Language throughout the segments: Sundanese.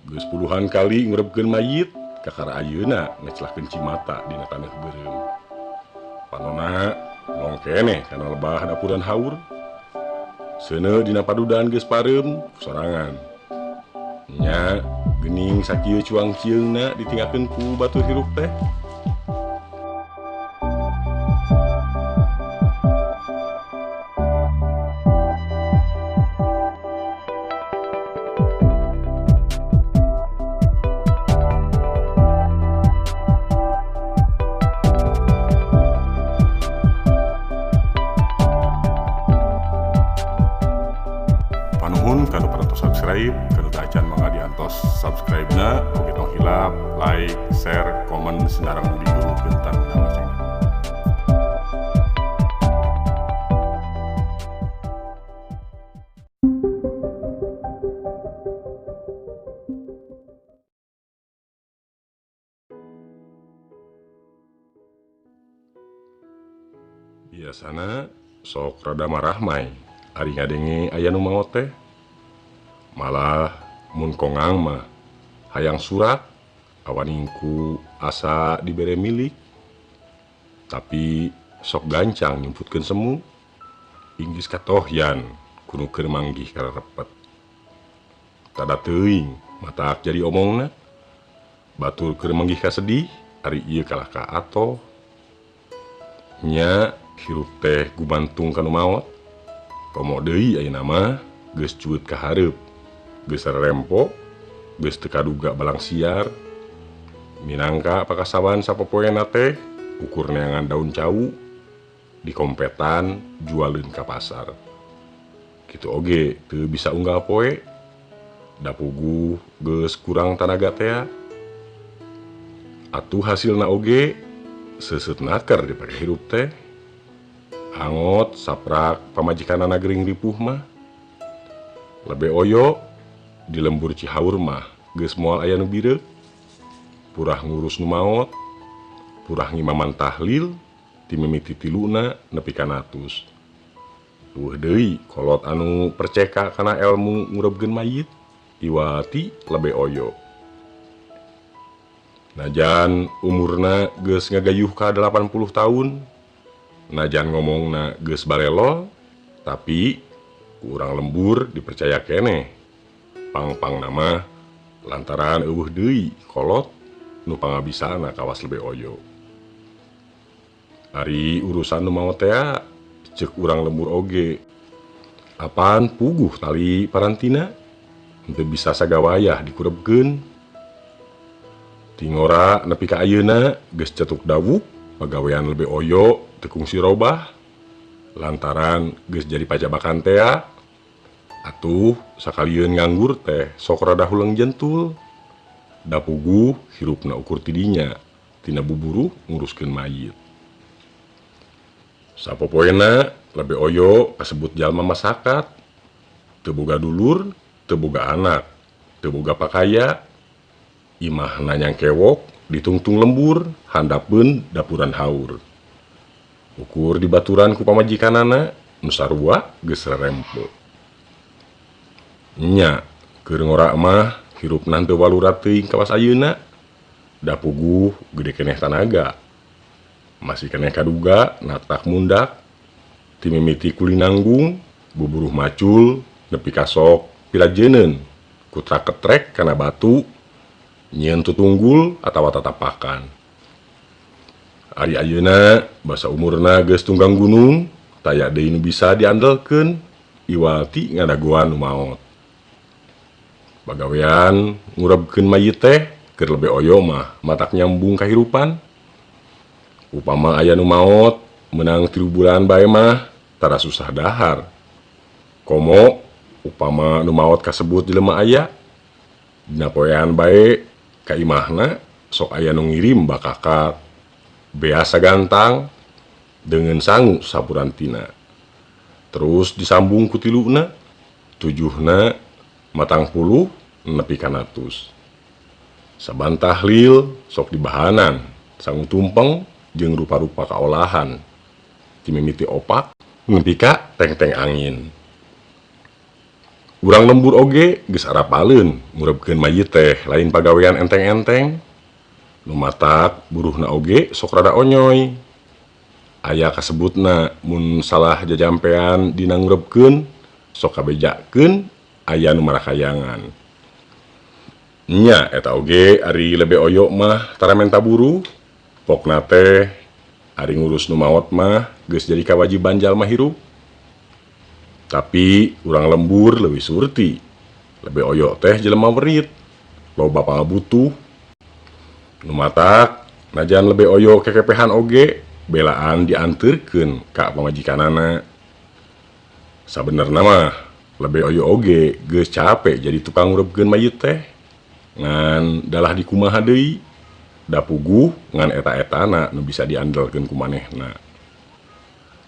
Geus puluhan kali ngurebkeun mayit kakara ayeuna ngeclahkeun Cimata dina taneuh beureum. Panonna mong keneh kana lebah dapuran haur. Seuneu dina padudaan geus pareum sorangan. Nya geuning sakieu cuang cieungna ditinggalkeun ku batur hirup teh. Panuhun kanu parantos subscribe, kanu teu acan mangga diantos subscribe-na, oge tong hilap, like, share, komen, sinarang nu digeukeun tangna loncengna. Biasana sok rada marah mai ari ngadenge aya nu maot teh. Malah mun kongang mah hayang surat awaningku asa dibere milik. Tapi sok gancang nyumputkeun semu inggis katohyan kudu keur manggih karerepet. Tada teuing matak jadi omongna batur keur manggih ka sedih ari ieu kalah ka atoh. Nya hirup teh gumantung kanu maot. Komo deui ayeuna mah geus cueut ka hareup, geus sarerempo, geus teu kaduga balang siar. Minangka pakasaban sapopoena teh ukur neangan daun cau di kompetan jualeun ka pasar. Kitu oge teu bisa unggal poe, da puguh geus kurang tanaga teh. Atuh hasilna oge seuseut naker dipake hirup teh. Angot saprak pamajikanana gering ripuh mah. Lebe oyo di lembur Cihaur mah geus moal aya nu bireuk. Purah ngurus nu maot, purah ngimaman tahlil, ti mimiti tiluna nepi ka 100. Luwih deui kolot anu perceka kana elmu ngurebkeun mayit, iwati lebe oyo. Najan umurna geus ngagayuh ka 80 tahun, najan ngomongna geus balelo, tapi ku urang lembur dipercaya keneh. Pang-pang nama lantaran eueuh deui kolot nu pangabisana kawas lebe oyo. Ari urusan nu maot teh ceuk urang lembur oge. Apaan puguh tali parantina henteu bisa sagawayah dikurebkeun. Tingora nepi ka ayeuna geus cetuk dawuk pagawean lebe oyo teu kungsi robah lantaran geus jadi pajabakan teh. Atuh sakalieun nganggur teh sok rada huleung jentul. Da puguh hirupna ukur tidinya tina buburu nguruskeun mayit. Sapopoena lebe oyo kasebut jalma masakat, teu boga dulur, teu boga anak, teu boga pakaya. Imahna nyangkewok ditungtung lembur handapeun dapuran haur. Ukur dibaturan ku pamajikanana nu sarua geus rerempo. Nya keur ngora mah hirupna teu walura teuing kawas ayeuna. Da puguh gede keneh tanaga. Masih keneh kaduga natak mundak ti mimiti kuli nanggung buburuh macul nepi ka sok pilajeuneun ku trak-ketrek kana batu nyieun tutunggul atawa tatapakan. Ari ayeuna basa umurna geus tunggang gunung, taya deui nu bisa diandelkeun, iwati ngadagoan nu maot. Bagawean ngurebkeun mayit teh keur lebe oyo mah matak nyambung kahirupan. Upama aya nu maot meunang 3 bulan bae mah tara susah dahar. Komo upama nu maot kasebut jelema aya, dina poean bae ka imahna sok aya nu ngirim bakakat, beasa gantang, dengan sangu sapurantina. Terus disambung ku tiluna, 7na matang puluh nepi ka 100. Saban tahlil sok dibahanan sangu tumpeng jeung rupa-rupa kaolahan. Ti mimiti opak nepi ka teng-teng angin. Urang lembur oge geus arapaleun ngurebkeun mayit teh lain pagawean enteng-enteng. Nu matak buruhna oge sok rada onyoy. Aya kasebutna mun salah jajampean dina ngurebkeun sok kabejakeun aya nu marakayangan. Nya eta oge ari lebe oyo mah tara menta buru. Pokna teh ari ngurus nu maot mah geus jadi kawajiban jalma hirup. Tapi urang lembur leuwih surti. Lebe oyo teh jelema werit, loba pangabutuh. Nu matak najan lebe oyo kekepehan oge belaan dianterkeun ka pamajikanana. Sabenerna mah lebe oyo oge geus capek jadi tukang ngurebkeun mayit teh. Ngan dalah dikumaha deui, da puguh ngan eta-etana nu bisa diandelkeun ku manehna.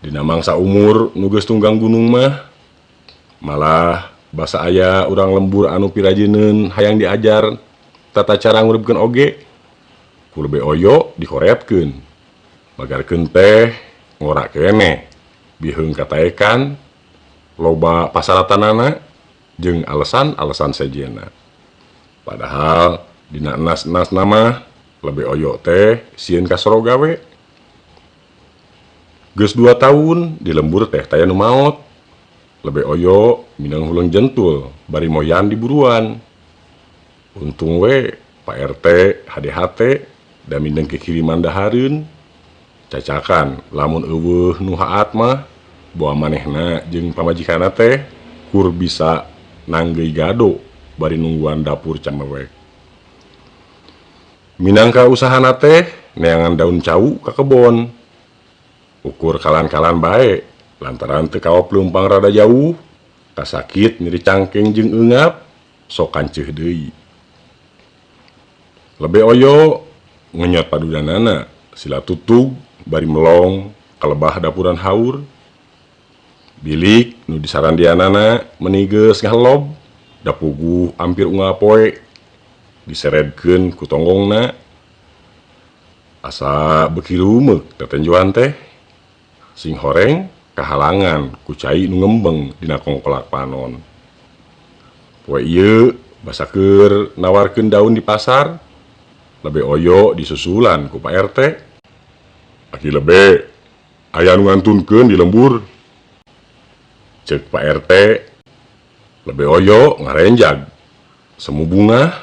Dina mangsa umur nu geus tunggang gunung mah malah basa aya urang lembur anu pirajeuneun hayang diajar tata cara ngurebkeun oge. Ku lebe oyo dihoretkeun, bagarkeun teh ngora keneh, biheung kataekan, loba pasaratanana jeung alesan-alesan sejena. Padahal dina enas-enas nama lebe oyo teh sieun kasoro gawe. Geus 2 tahun di lembur teh taya nu maot. Lebe oyo minang huleng jentul bari moyan diburuan. Untung we Pak RT HDHT da mindeng kekiriman dahareun. Cacakan lamun eueuh nu haat mah boa manehna jeung pamajikanna teh kur bisa nanggeuy gado bari nungguan dapur can mewek. Minangka usahana teh neangan daun cau ka kebon. Ukur kalan-kalan bae lantaran teu kawa pleumpang rada jauh, kasakit nyeri cangkeng jeung eungap sok kanceuh deui. Lebe oyo ngenyot padudanana sila tutug bari melong kalebah dapuran haur. Bilik nu disarandianana meuni geus ngahelob, da puguh ampir unggal poe diseredkeun ku tonggongna. Asa beuki rumeuk tetenjoan teh, sing horeng kahalangan ku cai nu ngembeng dina kongkolak panon. Poe ieu basa keur nawarkeun daun di pasar, lebe oyo disusulan ku Pak RT. Aki lebe, aya nu ngantunkeun di lembur. Ceuk Pak RT, lebe oyo ngarenjag, semu bunga.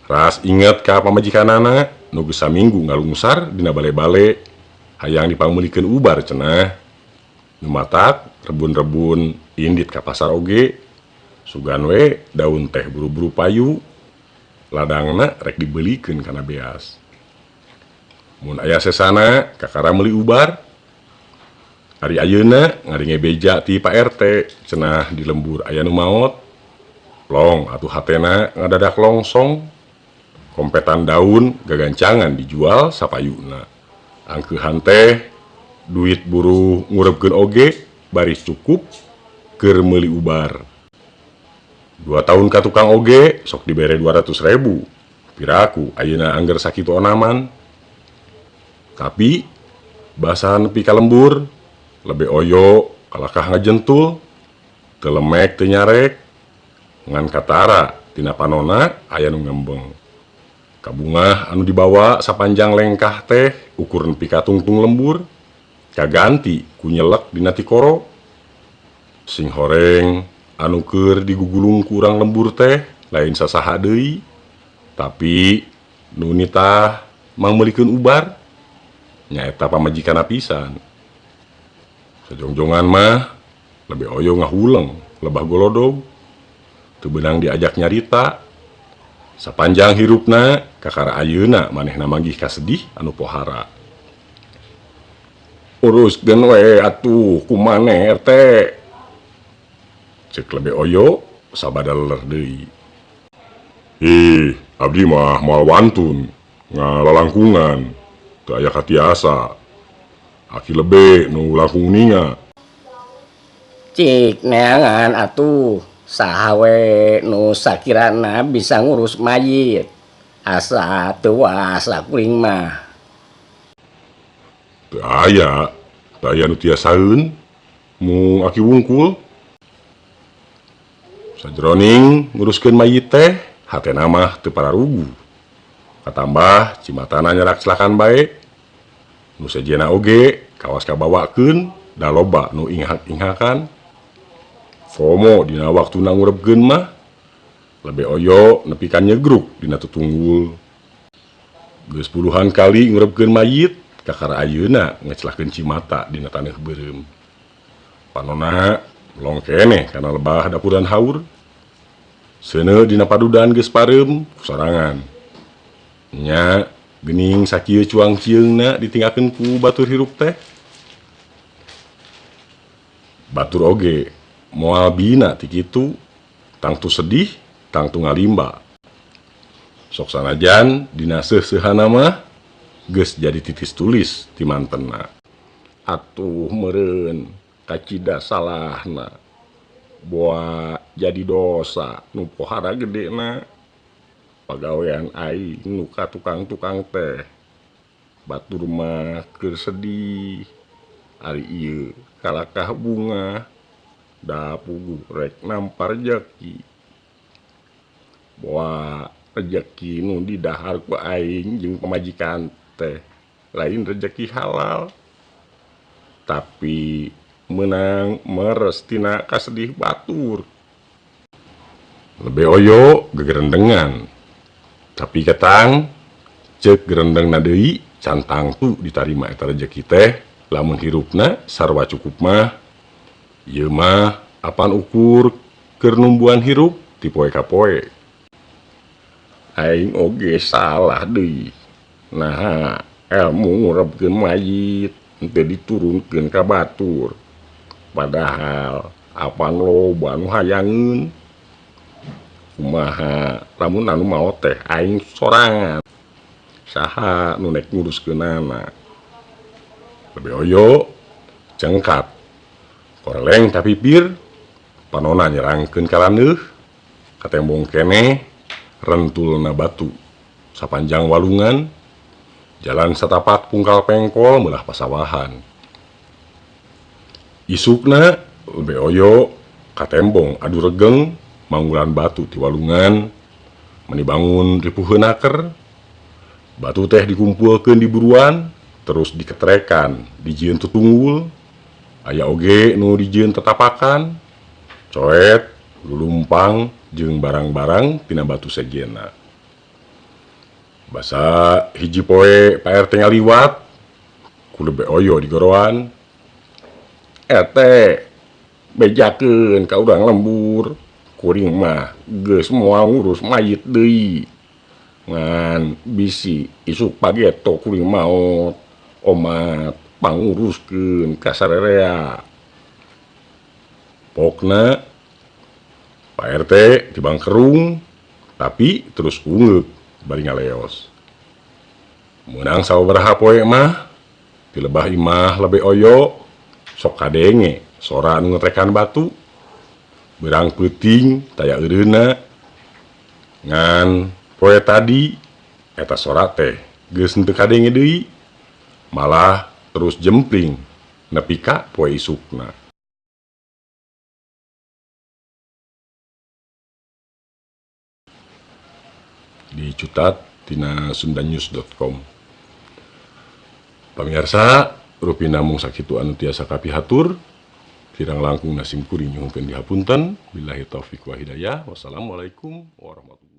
Ras inget ka pamajikanana nu geus saminggu ngalungsar dina bale-bale hayang dipangmeulikeun ubar cenah. Nu matak rebun-rebun indit ka pasar oge, sugan we daun teh buru-buru payu, ladangna rek dibeulikeun kana beas. Mun aya sesana kakara meuli ubar, ari ayeuna ngaringe beja ti Pak RT cenah di lembur aya nu maot. Long atuh hatena ngadadak longsong, kompetan daun gagancangan dijual sapayuna. Angkeuhan teh duit buruh ngurebkeun oge baris cukup keur meuli ubar. 2 tahun ka tukang oge sok dibere 200.000. Piraku ayeuna angger sakitu onaman. Tapi basa nepi ka lembur, lebe oyo kalakah ngajentul, teu lemek teu nyarek, ngan katara tina panonna aya nu ngembeng. Kabungah anu dibawa sapanjang lengkah teh ukur nepi ka tungtung lembur, kaganti ku nyelek dina tikoro. Sing horeng anu keur digugulung ku urang lembur teh lain sasaha deui, tapi nu nitah mangmeulikeun ubar nyaeta pamajikanna pisan. Sajongjongan mah lebe oyo ngahuleng lebah golodog, teu beunang diajak nyarita. Sapanjang hirupna kakara ayeuna manehna manggih ka sedih anu pohara. Uruskeun we atuh kumaneh RT, ceuk lebe oyo sabada leler deui. Abdi mah moal wantun ngalalangkungan, teu aya katiasa. Aki lebe nu langkung ninga. Cik neangan atuh, saha we nu sakirana bisa ngurus mayit, asa teu wasa kuring mah. Teu aya nu tiasaeun, mung aki wungkul. Sajroning nguruskeun mayit teh hatena mah teu pararugu. Katambah cimatana nyerak celakan bae. Nu sejena oge kawas kabawakeun da loba nu inghak-inghakan. FOMO dina waktuna ngurebkeun mah lebe oyo nepikan nyegruk dina tutunggul. Geus puluhan kali ngurebkeun mayit kakara ayeuna ngecelakeun cimata dina taneuh beureum. Panonna long keneh kana lebah dapuran haur. Seuneu dina padudan geus pareum kusarangan. Nya geuning sakieu cuang cieungna ditinggalkeun ku batur hirup teh. Batur oge moal bina ti kitu, tangtu sedih, tangtu ngalimba. Sok sanajan dina seuseuhanna mah geus jadi titis tulis ti mantenna. Atuh meureun kacida salahna. Boa jadi dosa nu pohara gedena. Pagawean aing nu ka tukang-tukang teh. Batur mah keur sedih. Ari ieu kalakah bunga da puguh rek nampa rejeki. Boa rejeki nu didahar ku aing jeung pamajikan teh lain rejeki halal. Tapi menang meres tina kasedih batur. Lebe oyo gegerendengan. Tapi ketang ceuk gerendengna deui can tangtu ditarima eta rejeki teh lamun hirupna sarua cukup mah. Ieu mah apan ukur keur numbuhan hirup ti poe ka poe. Aing oge salah deui. Naha elmu ngurebkeun mayit henteu diturunkeun ka batur. Padahal apan loba nu hayangeun. Kumaha lamun anu maot teh aing sorangan. Saha nu nek nguruskeunana. Lebe oyo cengkat. Koreleng tapipir panonna nyerangkeun ka laneuh. Katembong keneh rentulna batu. Sapanjang walungan jalan satapak pungkal pengkol meulah pasawahan. Isukna lebe oyo katembong adu regeng manggulan batu ti walungan meni bangun ripuheunaker. Batu teh dikumpulkeun di buruan terus diketrekan dijieun tutunggul. Aya oge nu dijieun tetapakan, coet, lulumpang jeung barang-barang tina batu sejena. Basa hiji poe Pak RT ngaliwat ku lebe oyo digoroan. Ete bejakeun ka urang lembur. Kuring mah geus moal ngurus mayit deui. Ngan bisi isuk pageto kuring maot. Omat panguruskeun ka sarerea. Pokna Pak RT tibang kerung tapi terus ungeuk bari ngaleos. Meunang sababaraha poe mah ti lebah imah lebe oyo sok kadenge sora nu ngetrekan batu. Berang peuting taya eureuna. Ngan poe tadi eta sora teh geus henteu kadenge deui. Malah terus jempling nepi ka poe isukna. Dicutat tina sundanews.com. Pamirsa, rupi namung sakitu anu tiasa kapihatur. Kirang langkung nasim kuring nyuhunkeun dihapunten. Billahi taufik wa hidayah. Wassalamualaikum warahmatullahi wabarakatuh.